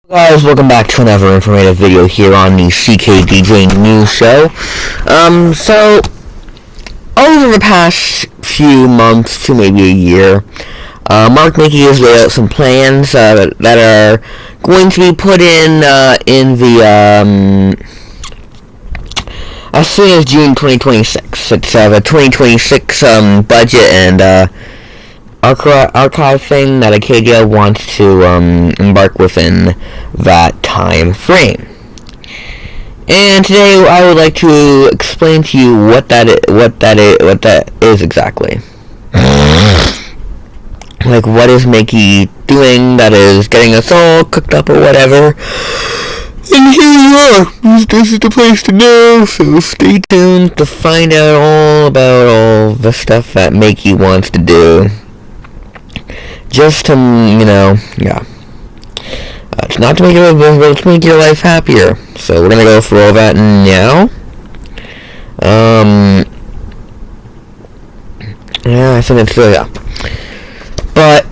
Guys, welcome back to another informative video here on the CKDJ News Show. So, over the past few months to maybe a year, Mark Mickey has laid out some plans that are going to be put in the as soon as June 2026. It's the 2026 budget and archive thing that Acadia wants to embark within that time frame. And today I would like to explain to you what that is exactly. Like, what is Mickey doing that is getting us all cooked up or whatever. And here you are. This is the place to know, so stay tuned to find out all about all the stuff that Mickey wants to do. Just to, it's not to make your life miserable, it's to make your life happier. So we're gonna go through all that now. I think it's yeah. But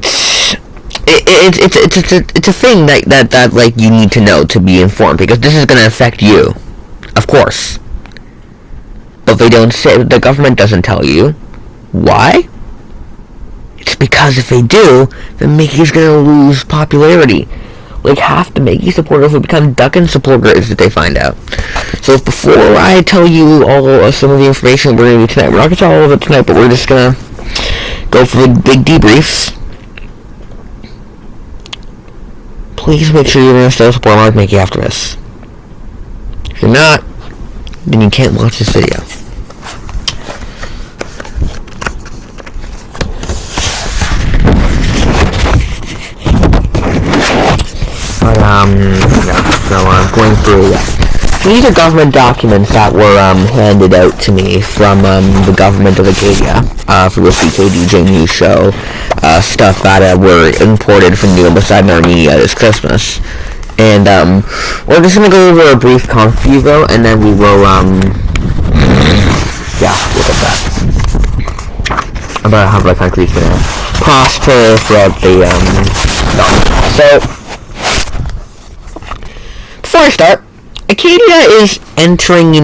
it's a thing that like you need to know to be informed, because this is gonna affect you, of course. But they don't say, the government doesn't tell you why. It's because if they do, then Mickey's gonna lose popularity. Like, half the Mickey supporters will become Duckin supporters if they find out. So before I tell you all some of the information we're gonna do tonight, we're not gonna tell all of it tonight, but we're just gonna go for the big debrief. Please make sure you're gonna still support Mark Mickey after this. If you're not, then you can't watch this video. So I'm going through, these are government documents that were handed out to me from the government of Acadia for the CKDJ News Show, stuff that were imported from the Poseidon Armenia this Christmas. And we're just going to go over a brief confuso, and then we will, about how the country's going to prosper throughout the, So, before I start, Acadia is entering,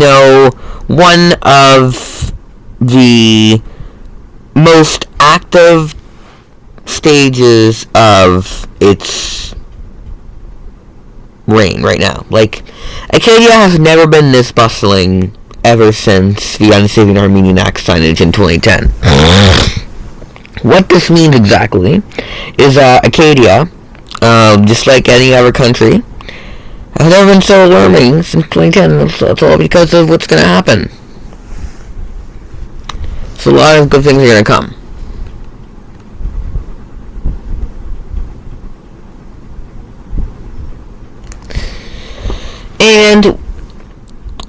one of the most active stages of its reign right now. Like, Acadia has never been this bustling ever since the Unsaving Armenian Act signage in 2010. What this means exactly is Acadia, just like any other country, has never been so alarming since 2010. That's all because of what's going to happen. So a lot of good things are going to come. And,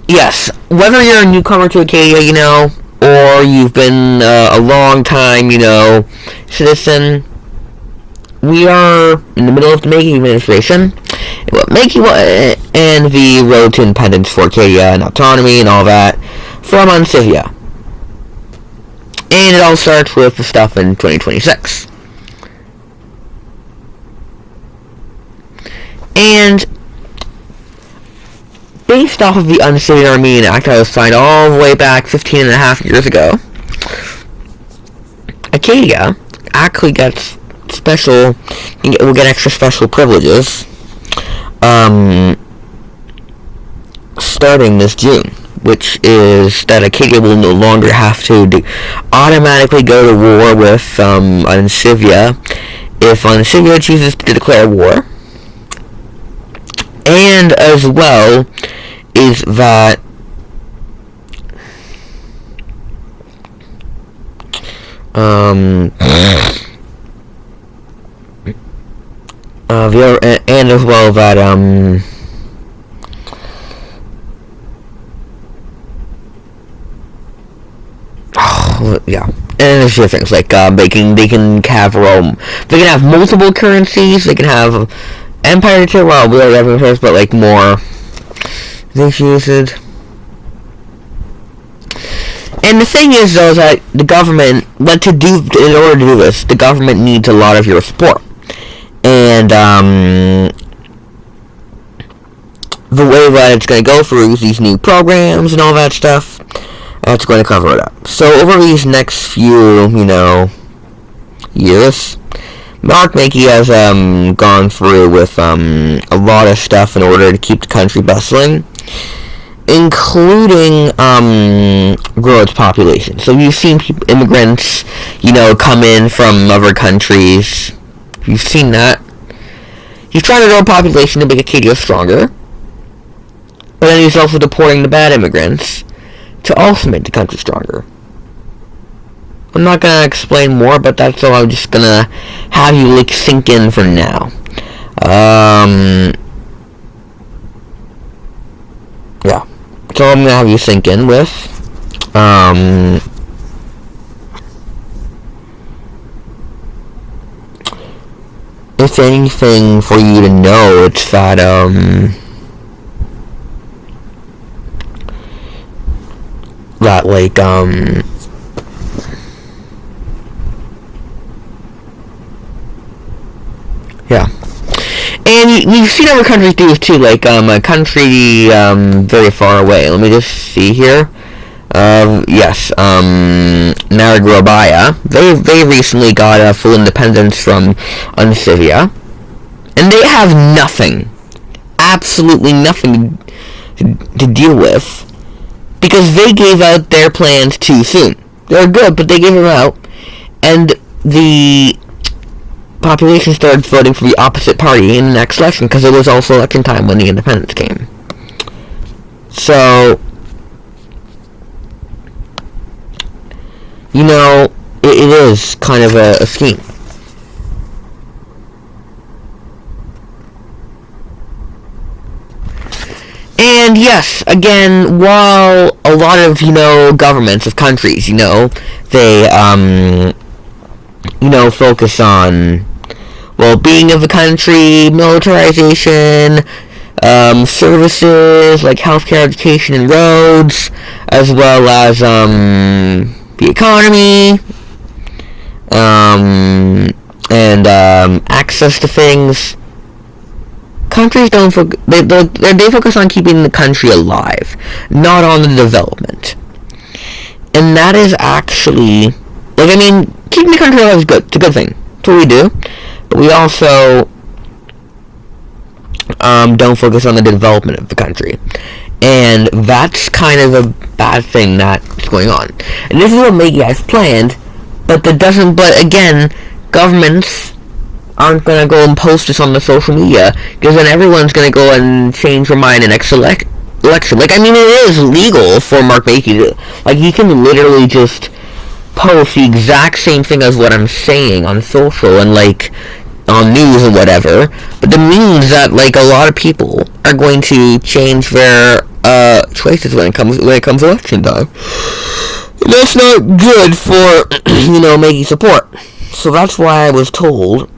yes, whether you're a newcomer to Acadia, or you've been a long time, citizen, we are in the middle of the Mickey administration. What Mickey and the road to independence for Acadia and autonomy and all that from Unsivia. And it all starts with the stuff in 2026. And based off of the Unsaving Armenian Act that was signed all the way back 15 and a half years ago, Acadia actually gets will get extra special privileges starting this June, which is that Acadia will no longer have to automatically go to war with Unsivia if Unsivia chooses to declare war. And as well is that and as well that and there's a few things like they can have multiple currencies. They can have Empire too. Well, we already have Empires, but like more negotiated. And the thing is, though, that the government, in order to do this, the government needs a lot of your support. And the way that it's going to go through these new programs and all that stuff, that's going to cover it up. So over these next few, years, Mark Mackey has gone through with a lot of stuff in order to keep the country bustling, including grow its population. So you've seen immigrants, come in from other countries. You've seen that. He's trying to grow a population to make Acadia stronger, but then he's also deporting the bad immigrants to also make the country stronger. I'm not going to explain more, but that's all I'm just going to have you, sink in for now. Yeah. That's all I'm going to have you sink in with. If anything for you to know, it's that, yeah. And you've seen other countries do this too, a country, very far away. Let me just see here. Yes, Nicaragua. They recently got full independence from Unsivia, and they have nothing, absolutely nothing to deal with, because they gave out their plans too soon. They're good, but they gave them out, and the population started voting for the opposite party in the next election, because it was also election time when the independence came. So, it is kind of a scheme. And yes, again, while a lot of, governments of countries, they, focus on well-being of the country, militarization, services like healthcare, education, and roads, as well as, the economy, and access to things. Countries don't they focus on keeping the country alive, not on the development. And that is actually, keeping the country alive is good. It's a good thing. It's what we do. But we also don't focus on the development of the country. And that's kind of a bad thing that's going on. And this is what Mackey has planned, but again, governments aren't going to go and post this on the social media, because then everyone's going to go and change their mind in next election. It is legal for Mark Mackey to, he can literally just post the exact same thing as what I'm saying on social and, on news or whatever, but that means that, a lot of people are going to change their, choices when it comes to election time. And that's not good for, Mackey support. So that's why I was told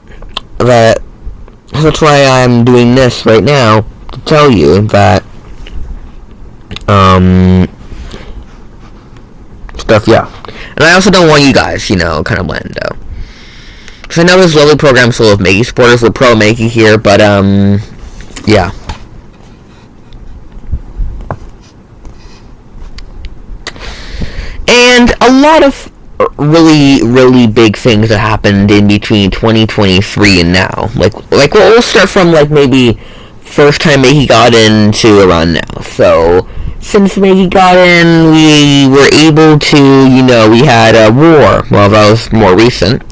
that's why I'm doing this right now, to tell you that, stuff, yeah. And I also don't want you guys, kind of letting go. Because I know this lovely program full of Mackey supporters, we're pro Mackey here, but, yeah. And a lot of really, really big things that happened in between 2023 and now. We'll start from, maybe first time Mackey got into Iran now. So, since Mackey got in, we were able to, we had a war. Well, that was more recent.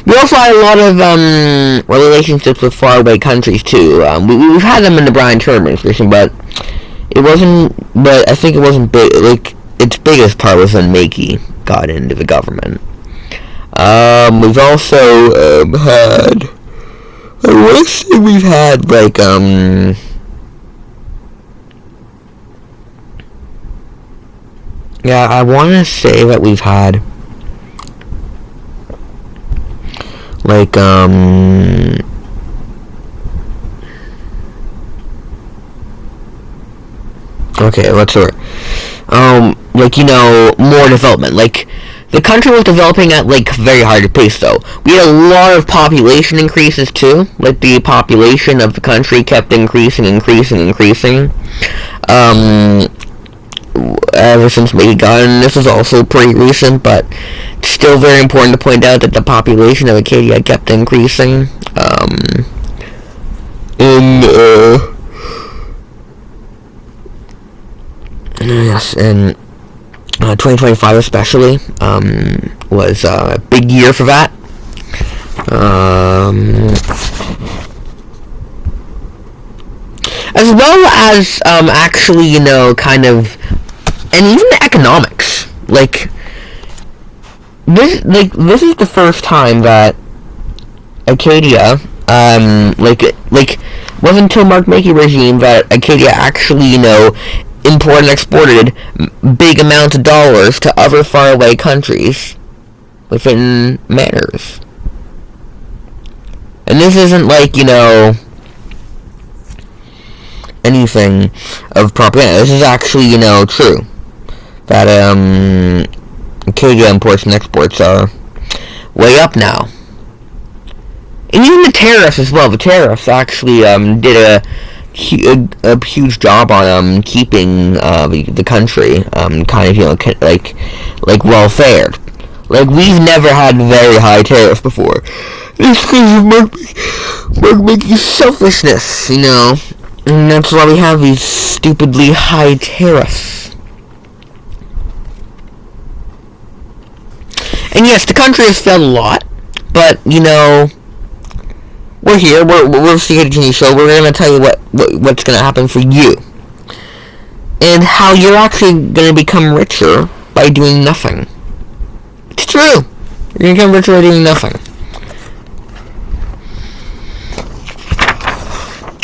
We also had a lot of, relationships with faraway countries, too. We've had them in the Brian Term administration, but I think it wasn't big, its biggest part was when Mackey got into the government. We've also, had, I want to say we've had, yeah, I want to say that we've had, okay, let's start. More development. The country was developing at, like, very hard pace, though. We had a lot of population increases, too. Like, the population of the country kept increasing. Ever since Meiji got in. This is also pretty recent, but it's still very important to point out that the population of Acadia kept increasing. In 2025 especially, was a big year for that. As well as, actually, you know, kind of, and even the economics. Like, this is the first time that Acadia, wasn't until Mark Mackey regime that Acadia actually, you know, imported and exported big amounts of dollars to other faraway countries within manners. And this isn't like, you know, anything of propaganda. This is actually, you know, true. That, Acadia imports and exports are way up now. And even the tariffs as well. The tariffs actually, did a huge job on, keeping, the country, kind of, you know, like well-fared. Like, we've never had very high tariffs before. It's because of Mark Mackey's selfishness, you know. And that's why we have these stupidly high tariffs. And yes, the country has failed a lot, but, you know, we're here, we're the CKDG show, we're going to tell you what's going to happen for you. And how you're actually going to become richer by doing nothing. It's true. You're going to become richer by doing nothing.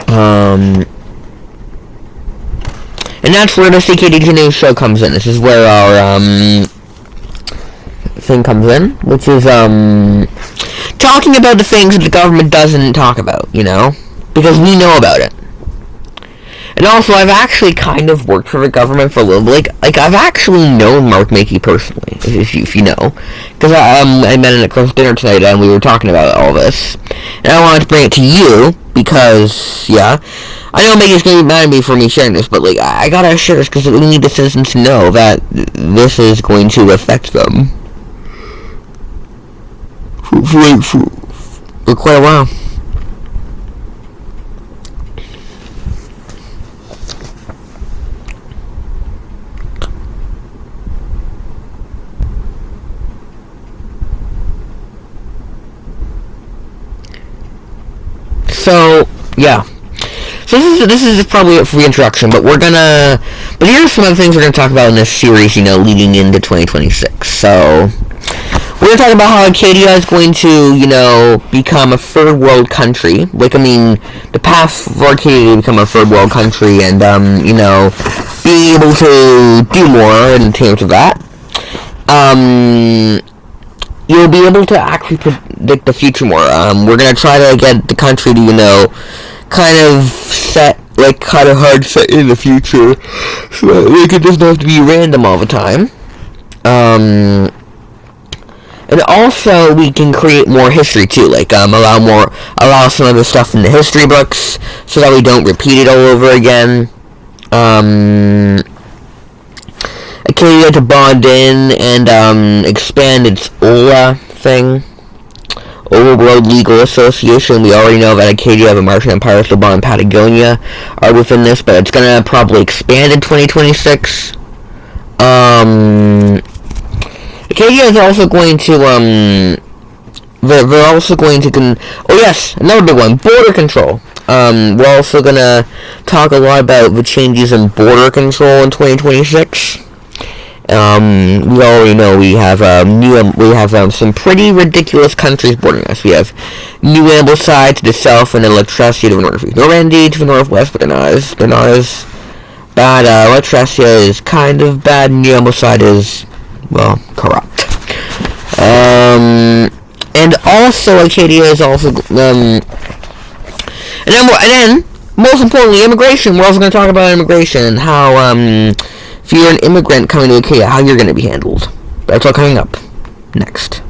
And that's where the CKDG News show comes in. This is where our, thing comes in, which is, talking about the things that the government doesn't talk about, you know? Because we know about it. And also, I've actually kind of worked for the government for a little bit. Like I've actually known Mark Mackey personally, if you know. Because I met him at Christmas dinner tonight, and we were talking about all this. And I wanted to bring it to you, because, yeah, I know Mackey's going to be mad at me for me sharing this, but, like, I gotta share this, because we need the citizens to know that this is going to affect them. For quite a while. So, yeah. So this is probably it for the introduction, but but here's some of the things we're going to talk about in this series, you know, leading into 2026. So, we're going to talk about how Acadia is going to, you know, become a third world country. Like, I mean, the path for Acadia to become a third world country and, you know, being able to do more in terms of that. You'll be able to actually predict the future more. We're going to try to get the country to, you know, kind of set, like, kind of hard set in the future. So that it doesn't have to be random all the time. And also, we can create more history, too. Like, allow some of the stuff in the history books, so that we don't repeat it all over again. Acadia to bond in and, expand its OLA thing. Overworld Legal Association. We already know that Acadia, the Martian Empire, Ceylon, and Patagonia are within this, but it's gonna probably expand in 2026. Acadia is also going to, they're also going to, oh yes, another big one, border control. We're also gonna talk a lot about the changes in border control in 2026. We already know we have some pretty ridiculous countries bordering us. We have New Ambleside to the south and then Latresia to the northeast. Normandy to the northwest, but they're not as bad. Latresia is kind of bad. New Ambleside is, well, corrupt. And also Acadia is also, and then most importantly, immigration. We're also going to talk about immigration and how, if you're an immigrant coming to Acadia, how you're going to be handled. That's all coming up. next.